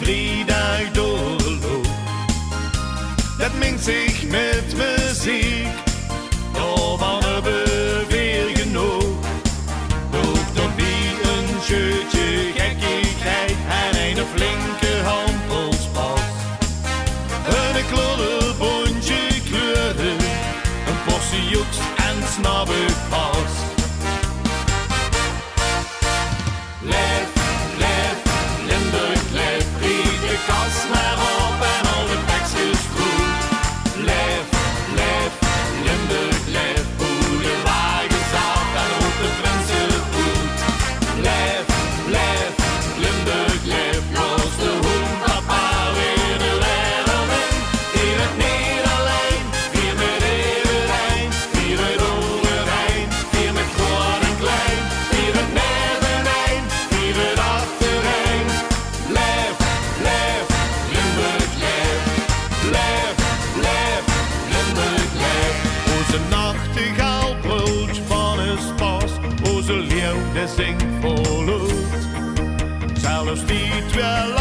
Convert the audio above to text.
vrijdag doorloopt. Dat mengt zich met muziek, daarvan hebben we weer genoeg. Ook dan wie een shirtje gekkigheid en een flinke handelspas. Een klodderbondje kleuren, een portie joeks en snabbepas. Lef, lef, Limburg, lef, riep de kast maar op en al de tekstjes goed. Lef, lef, Limburg, lef, hoe de wagen zat en op de Franse voet. Lef, lef, Limburg, lef, los de hond papa weer de wereld in. Hier het Nederlijn, hier met Everijn, hier het Overijn, hier met groot en klein, hier het Nevenijn, hier het Achterijn. Lef, lef, Limburg, lef, lef, lef, Limburg, lef. Onze nachtegaal brood van een spas, onze leeuw die zingt vol lucht. Zelfs die 12